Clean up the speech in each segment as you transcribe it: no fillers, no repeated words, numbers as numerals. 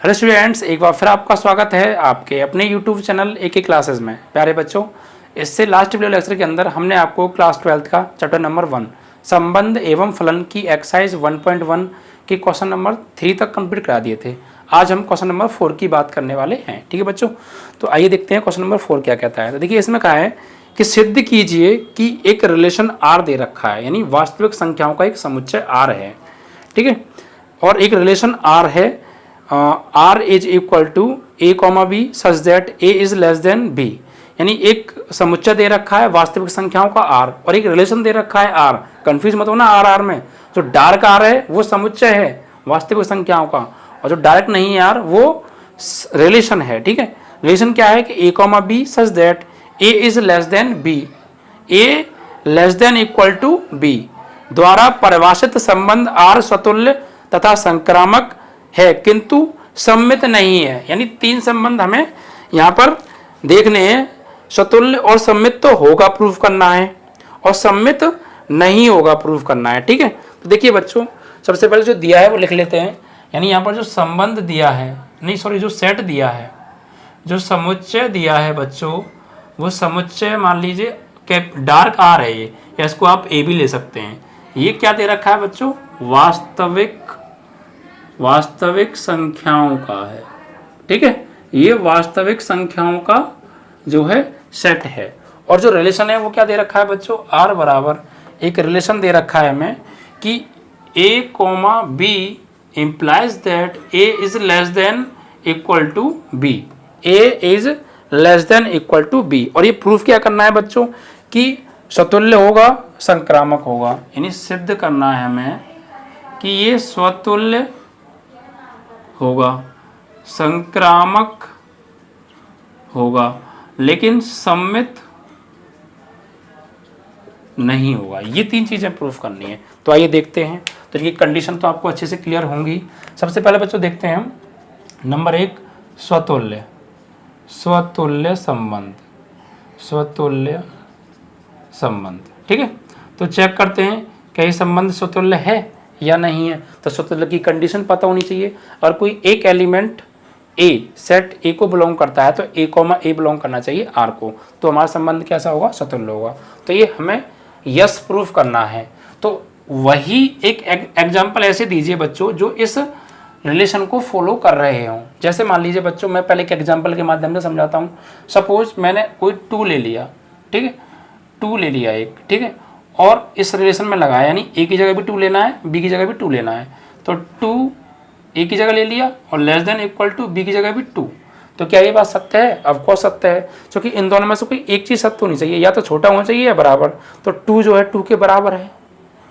Hello students, एक बार फिर आपका स्वागत है आपके अपने यूट्यूब चैनल एक क्लासेस में। प्यारे बच्चों, इससे लास्ट वीडियो लेक्चर के अंदर हमने आपको क्लास 12 का चैप्टर नंबर 1 संबंध एवं फलन की एक्सरसाइज 1.1 के क्वेश्चन नंबर 3 तक कंप्लीट करा दिए थे। आज हम क्वेश्चन नंबर 4 की बात करने वाले हैं। ठीक है बच्चों, तो आइए देखते हैं क्वेश्चन नंबर 4 क्या कहता है। तो देखिए, इसमें कहा है कि सिद्ध कीजिए कि एक रिलेशन आर दे रखा है, यानी वास्तविक संख्याओं का एक समुच्चय आर है। ठीक है, और एक रिलेशन आर है, R is equal to A comma B such that A is less than B, यानी एक समुच्चय दे रखा है वास्तविक संख्याओं का आर और एक रिलेशन दे रखा है आर। कंफ्यूज मत होना, आर आर में जो डार्क आर है वो समुच्चय है वास्तविक संख्याओं का, और जो डार्क नहीं है आर वो रिलेशन है। ठीक है, रिलेशन क्या है कि A comma B such that A is less than B, A less than equal to B द्वारा परिभाषित संबंध आर स्वतुल्य तथा संक्रामक है किंतु सम्मित नहीं है। यानी तीन संबंध हमें यहाँ पर देखने हैं, स्वतुल्य और सम्मित तो होगा प्रूफ करना है और सम्मित नहीं होगा प्रूफ करना है। ठीक है, तो देखिए बच्चों, सबसे पहले जो दिया है वो लिख लेते हैं। यानी यहाँ पर जो संबंध दिया है, नहीं सॉरी, जो सेट दिया है, जो समुच्चय दिया है बच्चों, वो समुच्चय मान लीजिए डार्क आर है ये, या इसको आप ए भी ले सकते हैं। ये क्या दे रखा है बच्चों? वास्तविक संख्याओं का है। ठीक है, ये वास्तविक संख्याओं का जो है सेट है। और जो रिलेशन है वो क्या दे रखा है बच्चों? आर बराबर एक रिलेशन दे रखा है हमें कि A comma B implies that A is less than equal to B, A is less than equal to B. और ये प्रूफ क्या करना है बच्चों कि स्वतुल्य होगा, संक्रामक होगा, यानी सिद्ध करना है हमें कि ये स्वतुल्य होगा, संक्रामक होगा, लेकिन सम्मित नहीं होगा। ये तीन चीजें प्रूफ करनी है। तो आइए देखते हैं। तो ये कंडीशन तो आपको अच्छे से क्लियर होंगी। सबसे पहले बच्चों देखते हैं हम नंबर 1, स्वतुल्य संबंध। ठीक है, तो चेक करते हैं क्या ये संबंध स्वतुल्य है या नहीं है। तो स्वतुल्य की कंडीशन पता होनी चाहिए। और कोई एक एलिमेंट ए सेट ए को बिलोंग करता है तो ए कॉमा ए बिलोंग करना चाहिए आर को, तो हमारा संबंध कैसा होगा? स्वतुल्य होगा। तो ये हमें यस प्रूफ करना है। तो वही एक एग्जाम्पल ऐसे दीजिए बच्चों जो इस रिलेशन को फॉलो कर रहे हों। जैसे मान लीजिए बच्चों, मैं पहले एक एग्जाम्पल के माध्यम से समझाता हूँ। सपोज मैंने कोई 2 ले लिया, ठीक है, 2 ले लिया एक, ठीक है, और इस रिलेशन में लगाया, यानी ए की जगह भी 2 लेना है, बी की जगह भी 2 लेना है। तो 2 ए की जगह ले लिया और less than equal to B की जगह भी 2। तो क्या ये बात सत्य है? ऑफ कोर्स सत्य है, क्योंकि इन दोनों में से कोई एक चीज़ सत्य होनी चाहिए, या तो छोटा होना चाहिए या बराबर। तो 2 जो है 2 के बराबर है,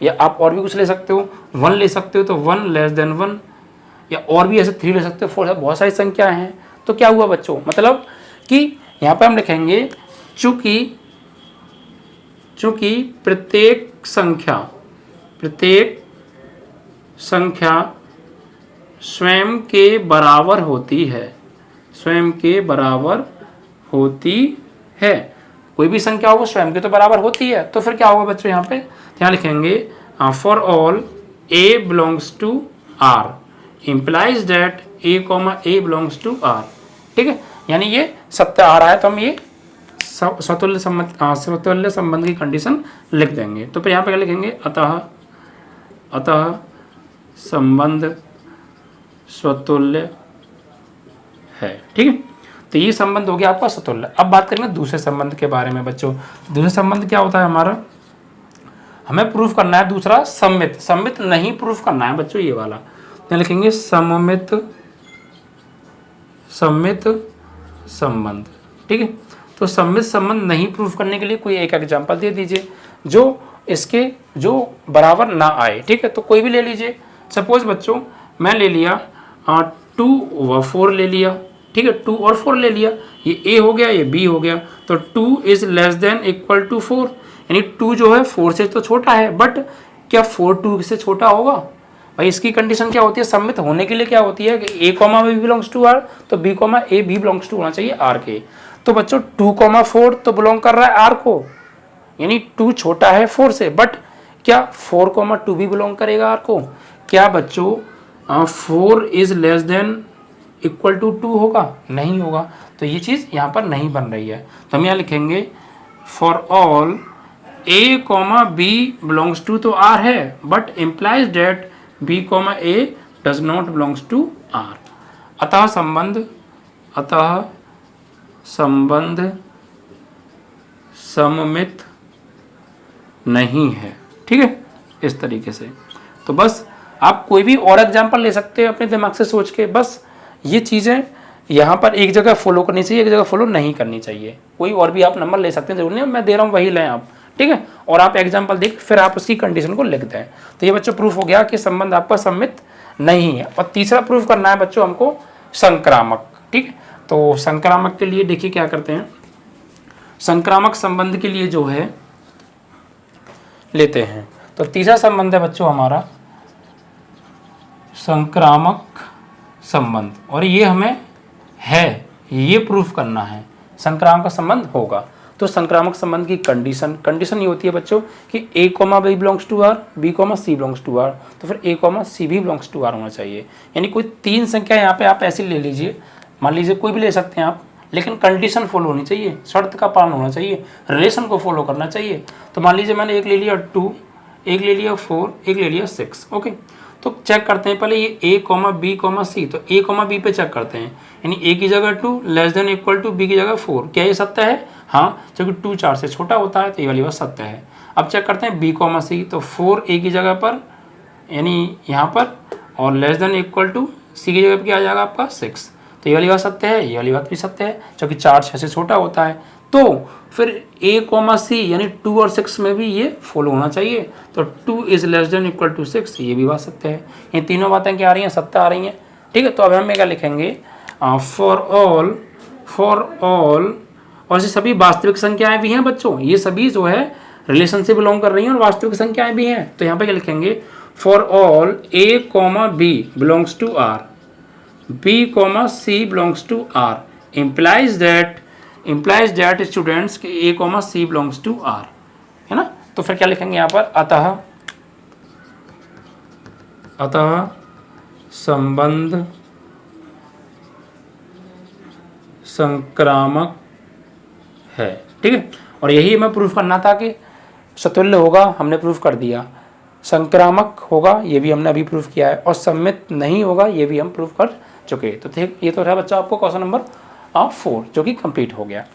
या आप और भी कुछ ले सकते हो, 1 ले सकते हो तो 1 लेस देन 1, या और भी ऐसे 3 ले सकते हो, 4, बहुत सारी संख्या हैं। तो क्या हुआ बच्चों? मतलब कि यहाँ पर हम लिखेंगे चूंकि प्रत्येक संख्या स्वयं के बराबर होती है, कोई भी संख्या हो वो स्वयं के तो बराबर होती है। तो फिर क्या होगा बच्चों? यहाँ पे यहाँ लिखेंगे for all A belongs to R implies that A comma A belongs to R. ठीक है, यानी ये सत्य आ रहा है, तो हम ये स्वतुल्य संबंध की कंडीशन लिख देंगे। तो फिर यहाँ पे क्या लिखेंगे? अतः संबंध स्वतुल्य है। ठीक है, तो ये संबंध हो गया आपका स्वतुल्य। अब बात करेंगे दूसरे संबंध के बारे में बच्चों। दूसरा संबंध क्या होता है हमारा? हमें प्रूफ करना है दूसरा सम्मित नहीं प्रूफ करना है बच्चों, ये वाला। तो लिखेंगे सम्मित संबंध। ठीक है, तो सम्मित संबंध नहीं प्रूफ करने के लिए कोई एक एग्जांपल दे दीजिए जो इसके जो बराबर ना आए। ठीक है, तो कोई भी ले लीजिए। सपोज बच्चों मैं ले लिया 2 व 4 ले लिया। ठीक है, 2 और 4 ले लिया, ये ए हो गया, ये बी हो गया। तो 2 is less than equal to 4, यानी 2 जो है 4 से तो छोटा है, बट क्या 4 2 से छोटा होगा? भाई इसकी कंडीशन क्या होती है? सम्मित होने के लिए क्या होती है कि A comma B belongs to R, तो बी कॉमा ए भी बिलोंग्स टू होना चाहिए आर के। तो बच्चों 2,4 तो बिलोंग कर रहा है आर को, यानी 2 छोटा है 4 से, बट क्या 4,2 भी बिलोंग करेगा आर को? क्या बच्चों 4 is less than equal to 2 होगा, नहीं होगा, तो ये चीज़ यहाँ पर नहीं बन रही है। तो हम यहाँ लिखेंगे for all A comma B belongs to तो आर है, but implies that B comma A does not belongs to R. अतः संबंध सममित नहीं है। ठीक है, इस तरीके से। तो बस आप कोई भी और एग्जाम्पल ले सकते हैं अपने दिमाग से सोच के, बस ये चीज़ें यहाँ पर एक जगह फॉलो करनी चाहिए, एक जगह फॉलो नहीं करनी चाहिए। कोई और भी आप नंबर ले सकते हैं, जरूर नहीं मैं दे रहा हूँ वही लें आप, ठीक है। और आप एग्जाम्पल देख फिर आप उसकी कंडीशन को लिख दें। तो ये बच्चों प्रूफ हो गया कि संबंध आपका सममित नहीं है। और तीसरा प्रूफ करना है बच्चों हमको संक्रामक। ठीक है, तो संक्रामक के लिए देखिए क्या करते हैं। संक्रामक संबंध के लिए जो है लेते हैं, तो तीसरा संबंध है बच्चों हमारा संक्रामक संबंध, और ये हमें है, ये प्रूफ करना है संक्रामक संबंध होगा। तो संक्रामक संबंध की कंडीशन ये होती है बच्चों कि A comma B belongs to R, B comma C belongs to R, तो फिर ए कॉमा सी भी बिलोंग्स टू आर होना चाहिए। यानी कोई 3 संख्या यहाँ पे आप ऐसी ले लीजिए, मान लीजिए कोई भी ले सकते हैं आप, लेकिन कंडीशन फॉलो होनी चाहिए, शर्त का पालन होना चाहिए, रिलेशन को फॉलो करना चाहिए। तो मान लीजिए मैंने एक ले लिया 2, एक ले लिया 4, एक ले लिया 6। ओके, तो चेक करते हैं पहले ये A comma B comma C, तो ए कॉमा बी पे चेक करते हैं, यानी ए की जगह 2 less than equal to B की जगह 4, क्या ये सत्य है? हाँ, क्योंकि 2 4 से छोटा होता है, तो ये वाली बात सत्य है। अब चेक करते हैं बी कॉमा सी, तो 4 ए की जगह पर यानी यहाँ पर, और लेस देन इक्वल टू सी की जगह पर क्या आ जाएगा आपका 6, तो ये वाली बात सत्य है, ये वाली बात भी सत्य है, क्योंकि 4 6 से छोटा होता है। तो फिर ए कॉमा सी यानी 2 और 6 में भी ये फॉलो होना चाहिए, तो 2 is less than equal to 6, ये भी बात सत्य है। ये तीनों बातें क्या आ रही हैं? सत्य आ रही हैं। ठीक है, तो अब हम क्या लिखेंगे? फॉर ऑल, और ये सभी वास्तविक संख्याएं भी हैं बच्चों, ये सभी जो है रिलेशन से बिलोंग कर रही हैं और वास्तविक संख्याएं भी हैं। तो यहाँ पे क्या लिखेंगे? For all A comma B belongs to R, B comma C belongs to R, implies that students कि A comma C belongs to R, है ना। तो फिर क्या लिखेंगे यहाँ पर? अतः संबंध संक्रामक है। ठीक है, और यही हमें प्रूफ करना था कि सतुल्य होगा, हमने प्रूफ कर दिया। संक्रामक होगा, ये भी हमने अभी प्रूफ किया है, और सम्मित नहीं होगा, ये भी हम प्रूफ कर चुके। तो ठीक, ये तो रहा बच्चा आपको क्वेश्चन नंबर 4 जो कि कंप्लीट हो गया।